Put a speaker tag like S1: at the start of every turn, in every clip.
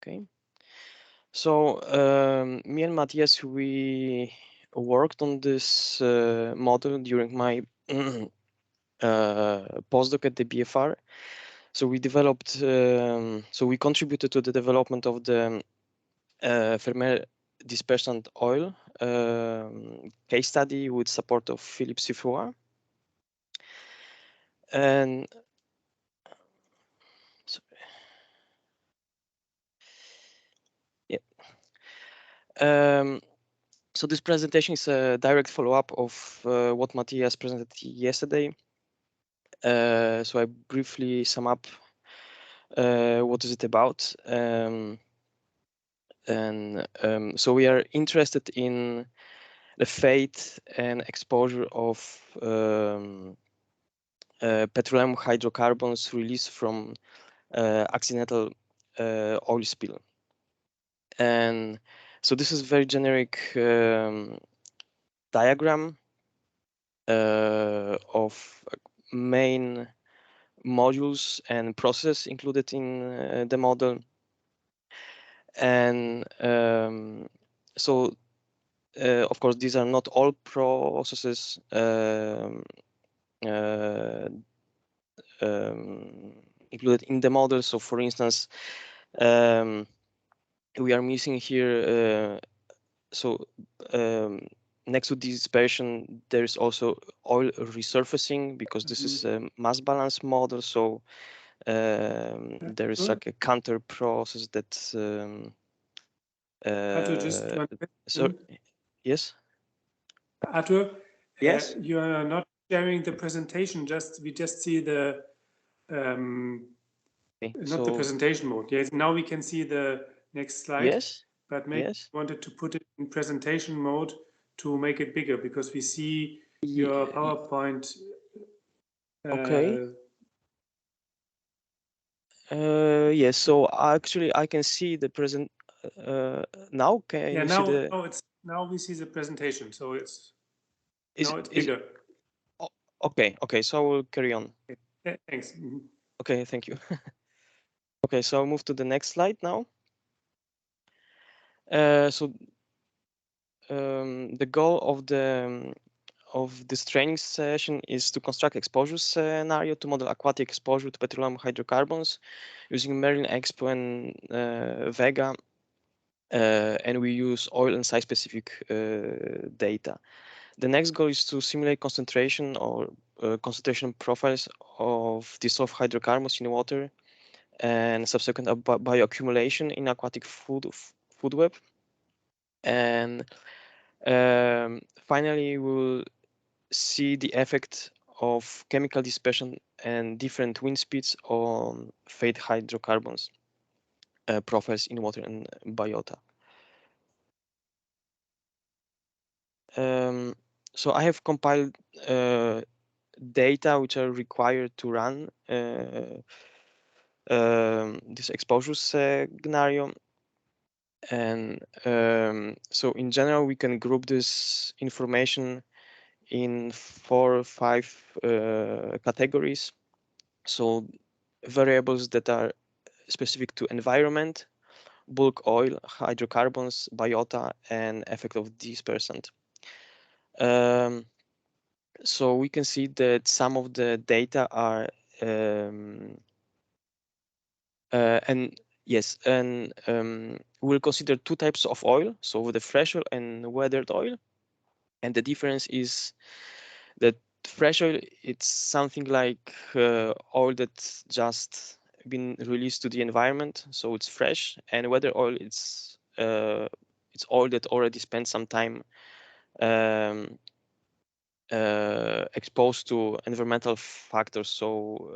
S1: Okay. So me and Matthias, we worked on this model during my postdoc at the BFR. So we developed, so we contributed to the development of the VERMEER Dispersant oil case study with support of Philippe Sifois. And sorry. Yeah. So this presentation is a direct follow-up of what Matthias presented yesterday. So I briefly sum up what is it about. So we are interested in the fate and exposure of petroleum hydrocarbons released from accidental oil spill. And so this is very generic diagram of main modules and processes included in the model. And so, of course, these are not all processes included in the model. So, for instance, we are missing here. Next to dispersion, there is also oil resurfacing because this is a mass balance model. So there is like a counter process that. So yes.
S2: Arthur,
S1: Yes.
S2: you are not sharing the presentation. We just see the
S1: Okay,
S2: not the presentation mode. Yes, now we can see the next slide.
S1: Yes.
S2: But maybe
S1: yes.
S2: wanted to put it in presentation mode to make it bigger because we see your PowerPoint.
S1: Okay. Yes. So actually, I can see the present now. Can you see the?
S2: Now we see the presentation. So it's bigger.
S1: Okay. Okay. So I will carry on.
S2: Okay. Thanks.
S1: Okay. Thank you. Okay. So I'll move to the next slide now. The goal of this training session is to construct exposure scenario to model aquatic exposure to petroleum hydrocarbons using Merlin Expo and VEGA, and we use oil and site-specific data. The next goal is to simulate concentration or concentration profiles of dissolved hydrocarbons in water and subsequent bioaccumulation in aquatic food web. And finally, we will see the effect of chemical dispersion and different wind speeds on fate hydrocarbons profiles in water and biota. So I have compiled data which are required to run this exposure scenario. And so in general, we can group this information in 4 or 5 categories. So variables that are specific to environment, bulk oil, hydrocarbons, biota, and effect of dispersant. So we can see that some of the data are we'll consider 2 types of oil, so the fresh oil and weathered oil. And the difference is that fresh oil, it's something like oil that's just been released to the environment, so it's fresh. And weathered oil, it's oil that already spent some time exposed to environmental factors, so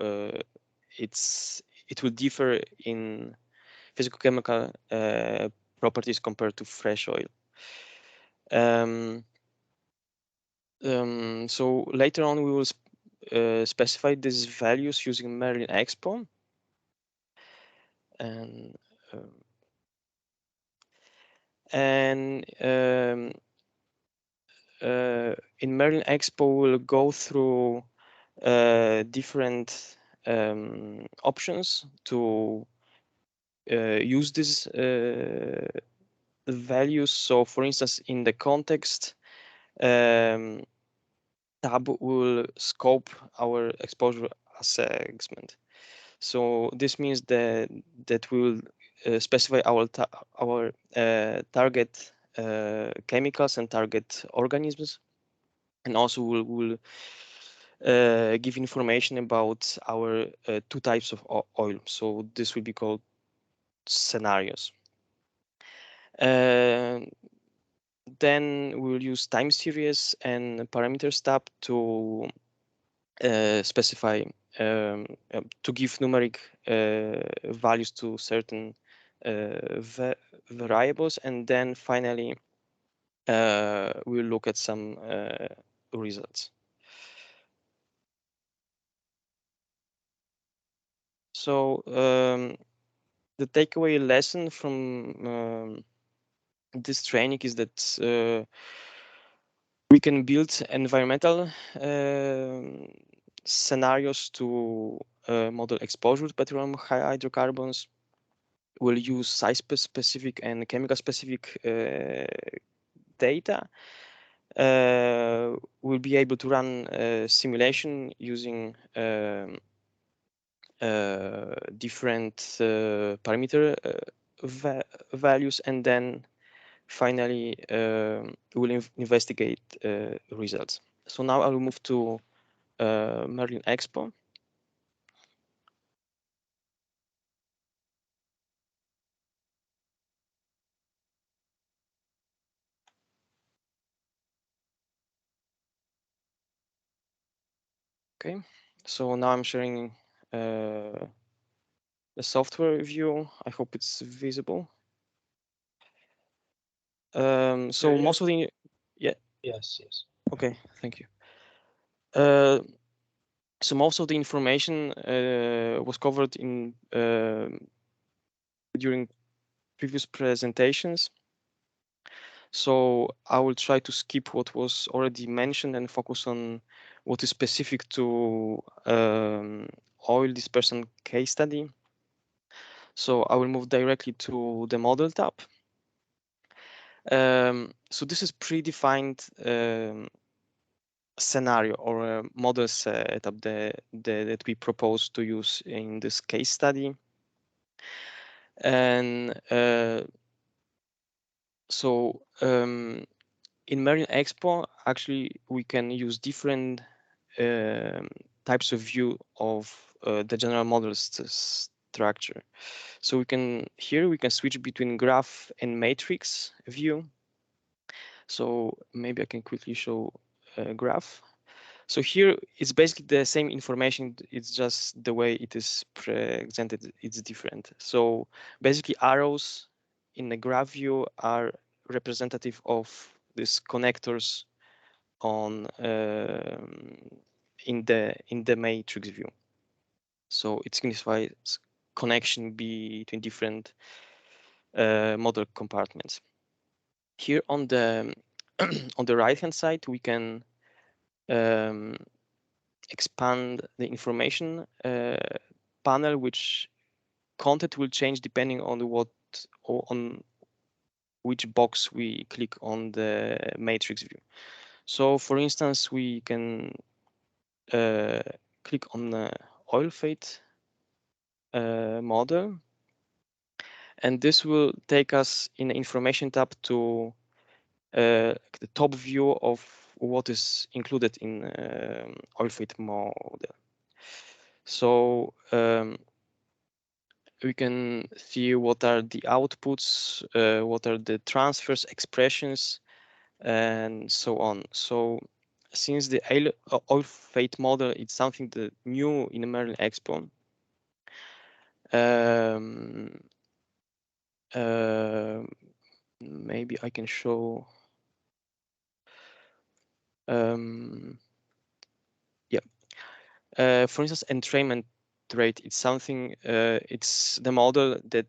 S1: it will differ in physicochemical properties compared to fresh oil. So later on, we will specify these values using Merlin Expo. And in Merlin Expo, we'll go through different options to use these values. So for instance, in the context tab will scope our exposure assessment. So this means that we will specify our target chemicals and target organisms, and also will give information about our two types of oil. So this will be called scenarios. Then we will use time series and parameters tab to specify to give numeric values to certain variables, and then finally we'll look at some results. So the takeaway lesson from this training is that we can build environmental scenarios to model exposure to petroleum hydrocarbons. We'll use size-specific and chemical-specific data. We'll be able to run simulation using different parameter values, and then finally we'll investigate results. So now I will move to Merlin Expo. Okay, so now I'm sharing the software view. I hope it's visible. So
S2: Yeah,
S1: most of the
S3: Yes.
S1: Okay, thank you. So most of the information was covered in during previous presentations. So I will try to skip what was already mentioned and focus on what is specific to oil dispersant case study. So I will move directly to the model tab. So this is predefined scenario or a model setup that we propose to use in this case study. And so in Merlin Expo, actually, we can use different types of view of the general model structure. So we can switch between graph and matrix view. So maybe I can quickly show a graph. So here it's basically the same information. It's just the way it is presented. It's different. So basically arrows in the graph view are representative of these connectors on in the matrix view. So it signifies connection between different model compartments. Here on the on the right hand side, we can expand the information panel, which content will change depending on on which box we click on the matrix view. So for instance, we can click on the oil fate model, and this will take us in the information tab to the top view of what is included in oil fate model. So we can see what are the outputs, what are the transfers, expressions, and so on. So since the oil fate model is something that new in the Merlin Expo, maybe I can show. For instance, entrainment rate. It's something. It's the model that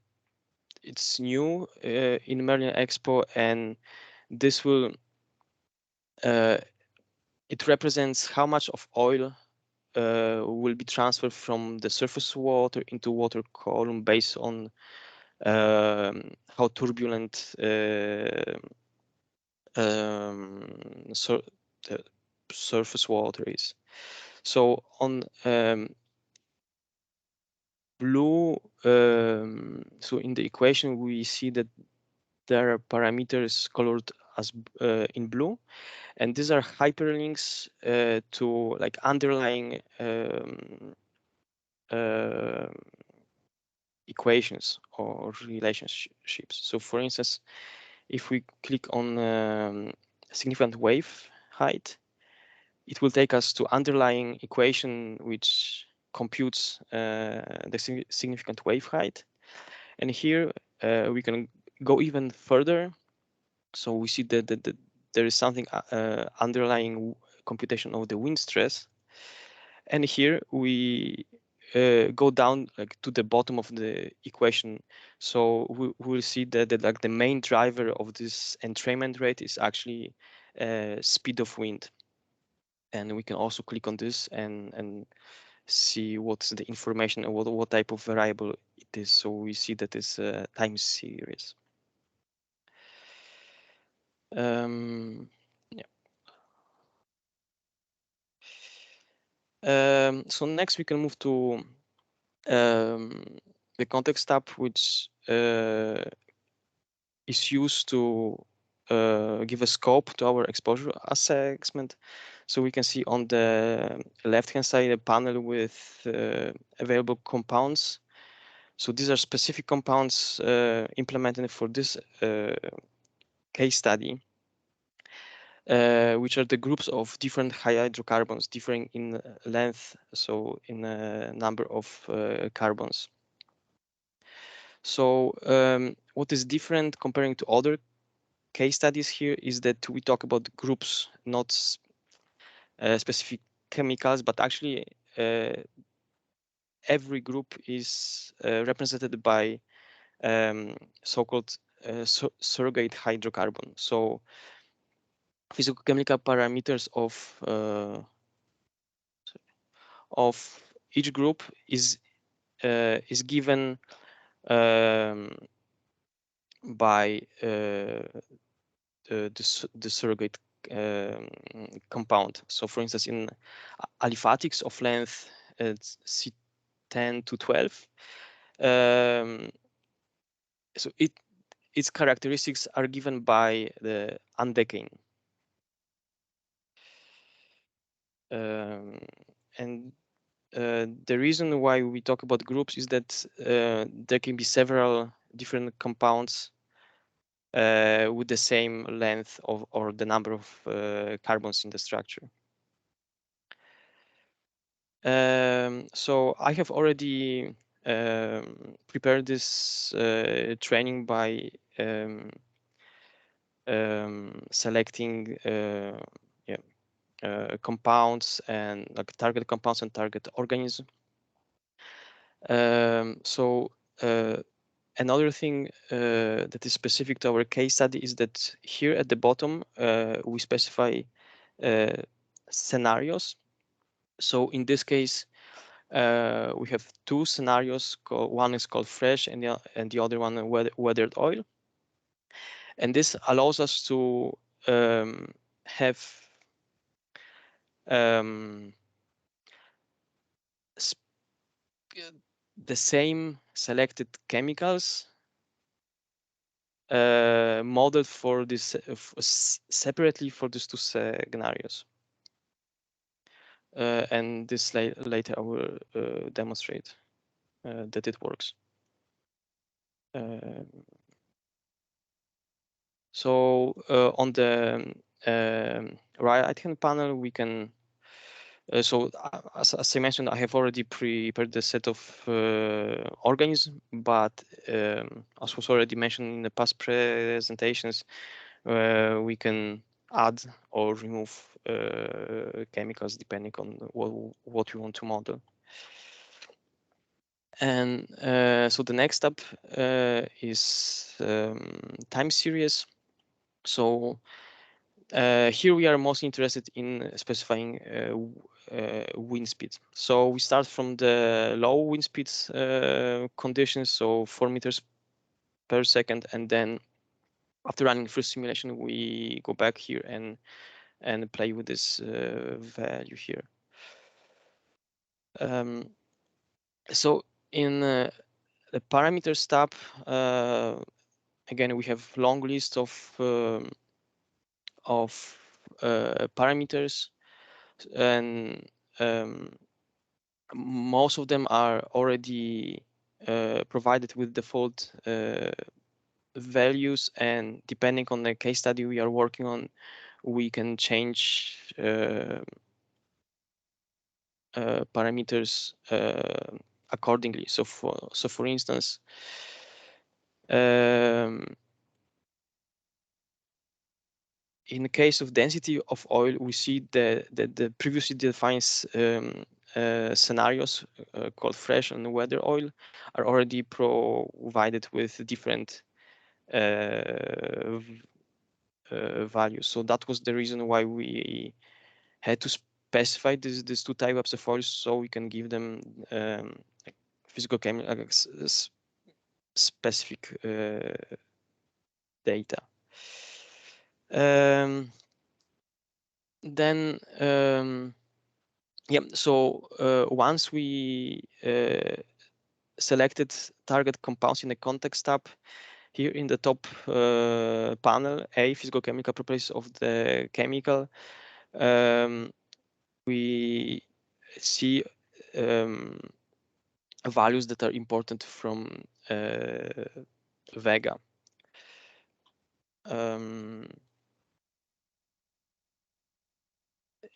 S1: it's new in Merlin Expo, and this will. It represents how much of oil will be transferred from the surface water into water column based on how turbulent the surface water is. So on blue, so in the equation we see that there are parameters colored as in blue, and these are hyperlinks to like underlying equations or relationships. So for instance, if we click on significant wave height, it will take us to underlying equation which computes the significant wave height. And here we can go even further. So we see that there is something underlying computation of the wind stress. And here we go down like to the bottom of the equation. So we will see that like the main driver of this entrainment rate is actually speed of wind. And we can also click on this and see what's the information and what type of variable it is. So we see that it's a time series. Yeah. So next we can move to the context tab, which is used to give a scope to our exposure assessment. So we can see on the left-hand side a panel with available compounds. So these are specific compounds implemented for this case study, which are the groups of different hydrocarbons differing in length, so in a number of carbons. So what is different comparing to other case studies here is that we talk about groups, not specific chemicals, but actually every group is represented by so-called surrogate hydrocarbon. So physicochemical parameters of each group is given by the surrogate compound. So for instance, in aliphatics of length C10 to 12, so its characteristics are given by the undecaying. And the reason why we talk about groups is that there can be several different compounds with the same length of or the number of carbons in the structure. So I have already prepared this training by selecting compounds and like target compounds and target organisms. So another thing that is specific to our case study is that here at the bottom we specify scenarios. So in this case, we have two scenarios. One is called fresh, and the other one weathered oil. And this allows us to have the same selected chemicals modeled for this separately for these two scenarios. And this later I will demonstrate that it works. So on the right-hand panel, we can so as I mentioned, I have already prepared the set of organisms, but as was already mentioned in the past presentations, we can add or remove chemicals depending on what we want to model. And so the next step is time series. So here we are most interested in specifying wind speed. So we start from the low wind speed conditions, so 4 meters per second, and then after running through simulation, we go back here and play with this value here. So in the parameters tab, again, we have long list of parameters, and most of them are already provided with default values, and depending on the case study we are working on, we can change parameters accordingly. So for instance, in the case of density of oil, we see the previously defined scenarios called fresh and weather oil are already provided with different values. So that was the reason why we had to specify these two types of oils, so we can give them physical chemical specific data. Then yeah, so once we selected target compounds in the context tab, here in the top panel, A, physical chemical properties of the chemical, we see values that are important from VEGA.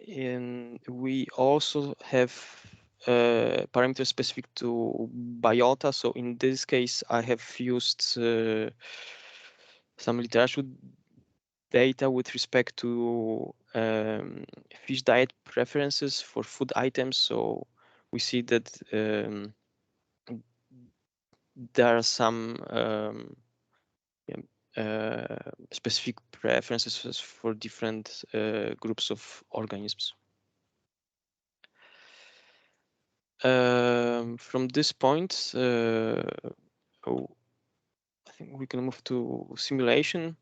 S1: And we also have parameters specific to biota. So in this case, I have used some literature data with respect to fish diet preferences for food items. So we see that there are some specific preferences for different groups of organisms. From this point, oh, I think we can move to simulation.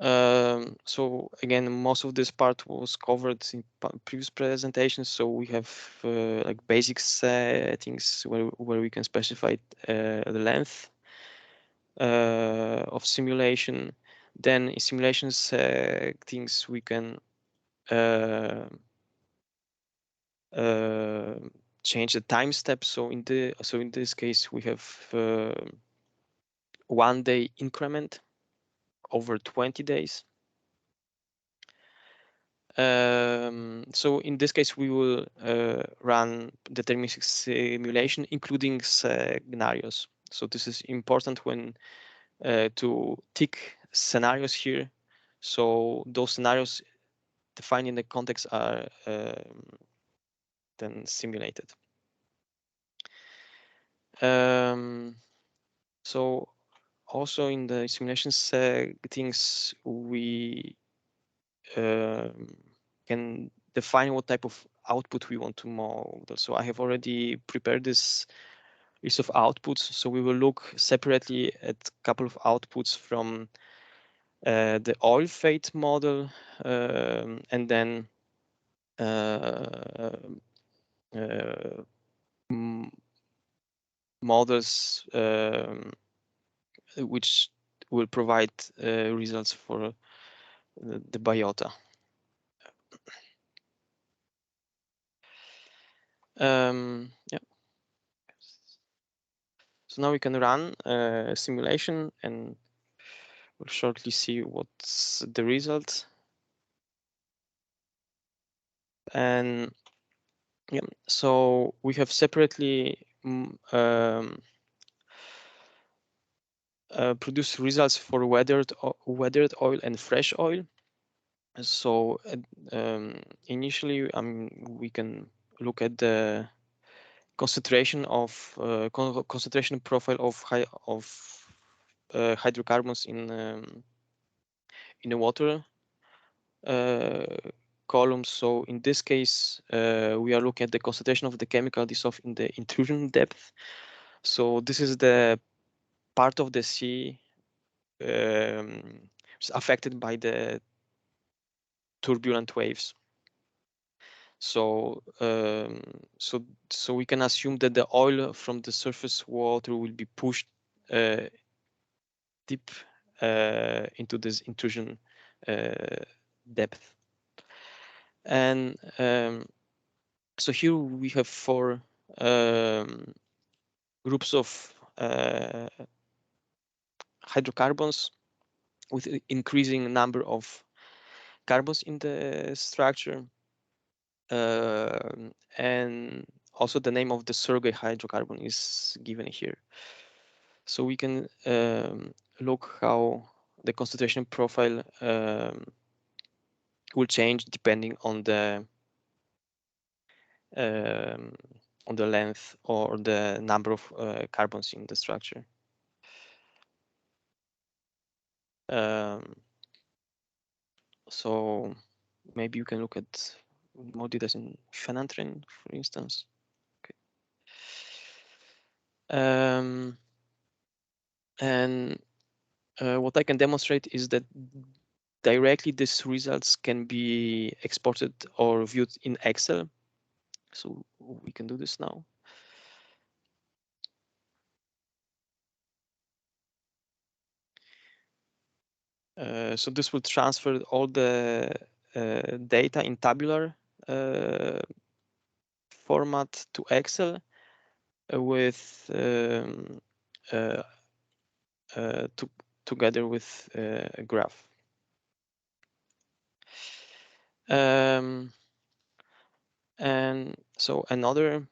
S1: So again, most of this part was covered in previous presentations. So we have like basic settings where we can specify the length of simulation. Then in simulation settings, we can change the time step. So in this case, we have 1 day increment over 20 days. So in this case, we will run deterministic simulation, including scenarios. So this is important when to tick scenarios here. So those scenarios defined in the context are then simulated. So also in the simulation settings, we can define what type of output we want to model. So I have already prepared this list of outputs. So we will look separately at a couple of outputs from the oil fate model, and then models which will provide results for the biota. Yeah. So now we can run a simulation, and we'll shortly see what's the result. And yeah, so we have separately produced results for weathered oil and fresh oil. So initially, we can look at the concentration profile of hydrocarbons in the water columns. So in this case, we are looking at the concentration of the chemical dissolved in the intrusion depth. So this is the part of the sea affected by the turbulent waves. So so we can assume that the oil from the surface water will be pushed deep into this intrusion depth. And so here we have four groups of hydrocarbons with increasing number of carbons in the structure. And also the name of the surrogate hydrocarbon is given here. So we can look how the concentration profile will change depending on the length or the number of carbons in the structure. So maybe you can look at more details in phenanthrene, for instance. Okay. And what I can demonstrate is that directly these results can be exported or viewed in Excel. So we can do this now. So this will transfer all the data in tabular format to Excel with together with a graph. And so another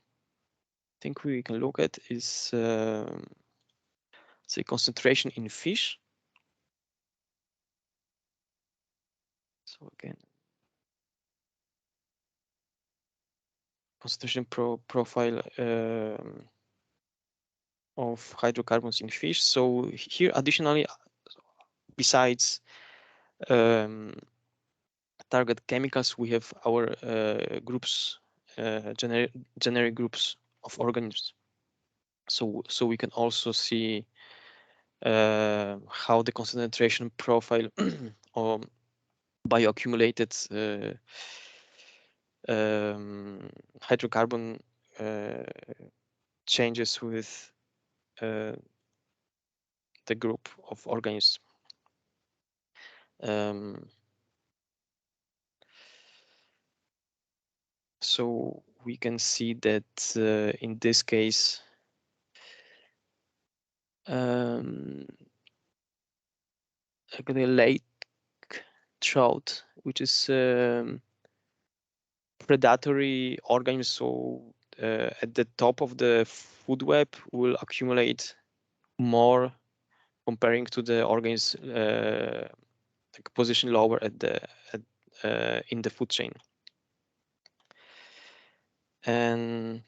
S1: thing we can look at is say concentration in fish. So again, concentration profile of hydrocarbons in fish. So here, additionally, besides target chemicals, we have our groups, generic groups of organisms. So we can also see how the concentration profile or bioaccumulated hydrocarbon changes with the group of organisms. So we can see that in this case, the lake trout, which is predatory organism, so at the top of the food web will accumulate more comparing to the organisms position lower at the in the food chain. And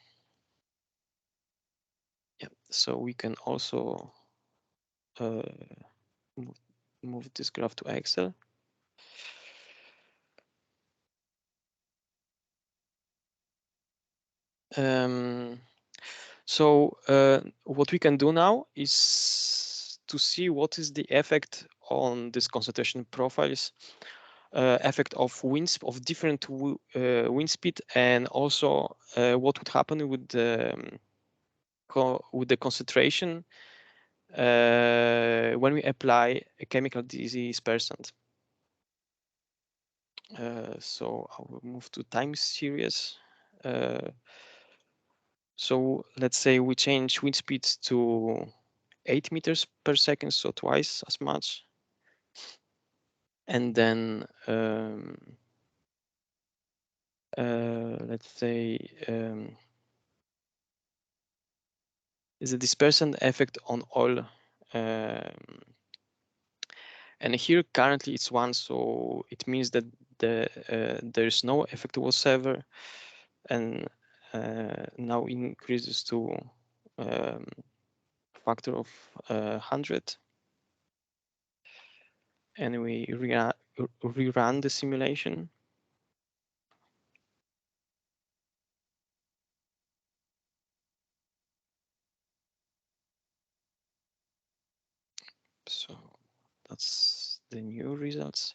S1: yeah, so we can also move this graph to Excel. So what we can do now is to see what is the effect on this concentration profiles, effect of winds of different wind speed, and also what would happen with the concentration when we apply a chemical dispersant. So I will move to time series. So let's say we change wind speed to 8 meters per second, so twice as much. And then let's say is a dispersant effect on oil. And here currently it's 1, so it means that there's no effect whatsoever. And now increases to factor of 100. And we rerun the simulation. that's the new results.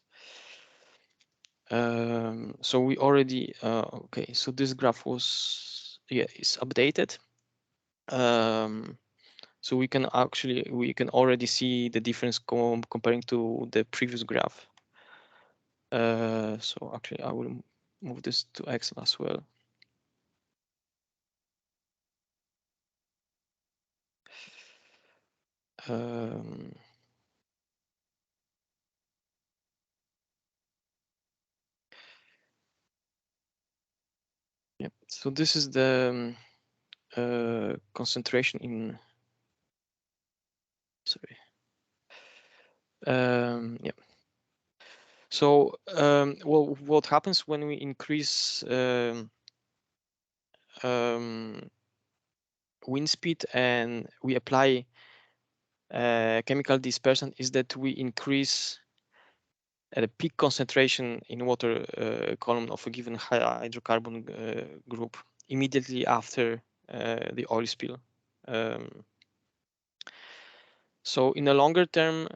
S1: So we already okay. So this graph was is updated. So we can already see the difference comparing to the previous graph. So actually, I will move this to Excel as well. Yeah. So this is the concentration in. Sorry. Yeah. So well, what happens when we increase wind speed and we apply chemical dispersant is that we increase the peak concentration in water column of a given hydrocarbon group immediately after the oil spill. So in a longer term,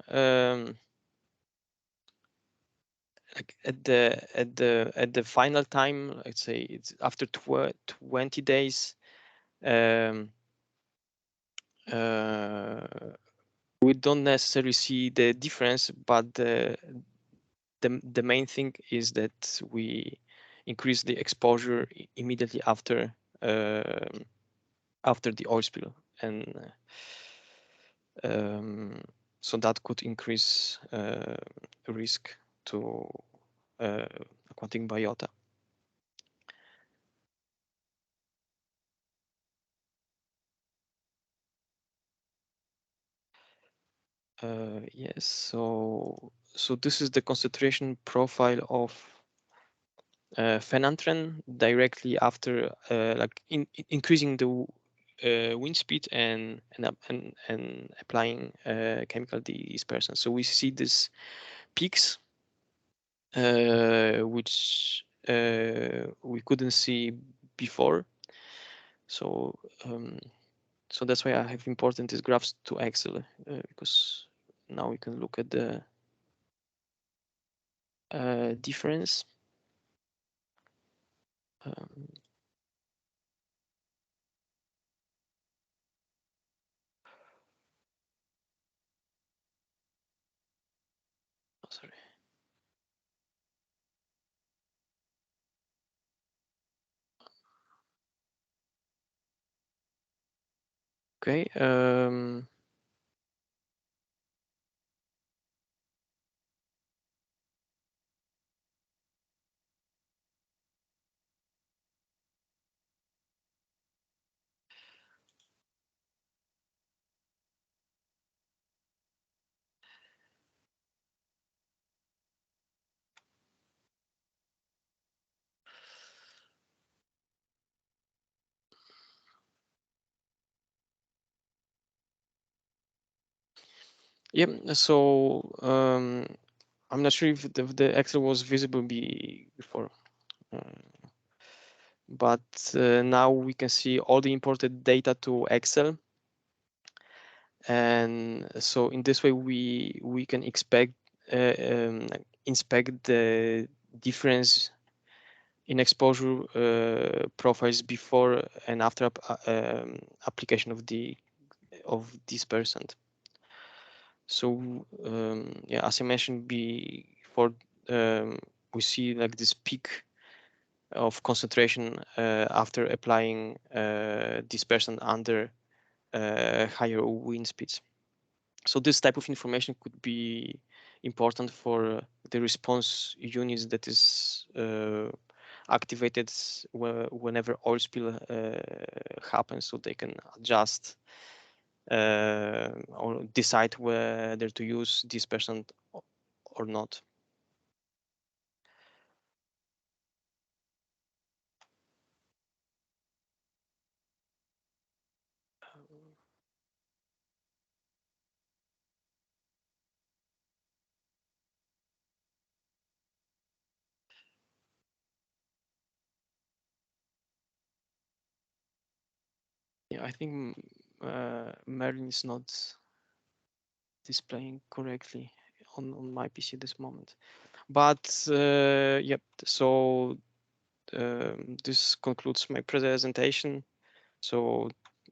S1: like at the final time, let's say it's after 20 days, we don't necessarily see the difference, but the main thing is that we increase the exposure immediately after the oil spill, and so that could increase risk to aquatic biota. Yes, so this is the concentration profile of phenanthren directly after like increasing the wind speed and applying chemical dispersant. So we see these peaks which we couldn't see before. So so that's why I have imported these graphs to Excel because now we can look at the difference. Um, oh, sorry. Okay. Yeah. So I'm not sure if the Excel was visible before, but now we can see all the imported data to Excel, and so in this way we can inspect the difference in exposure profiles before and after application of dispersant. So yeah, as I mentioned before, we see like this peak of concentration after applying dispersant under higher wind speeds. So this type of information could be important for the response units that is activated whenever oil spill happens, so they can adjust or decide whether to use dispersant or not. Yeah, I think Merlin is not displaying correctly on my PC at this moment. But yep, so this concludes my presentation. So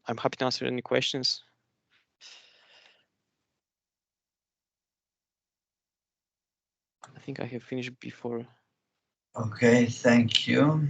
S1: I'm happy to answer any questions. I think I have finished before.
S3: Okay, thank you.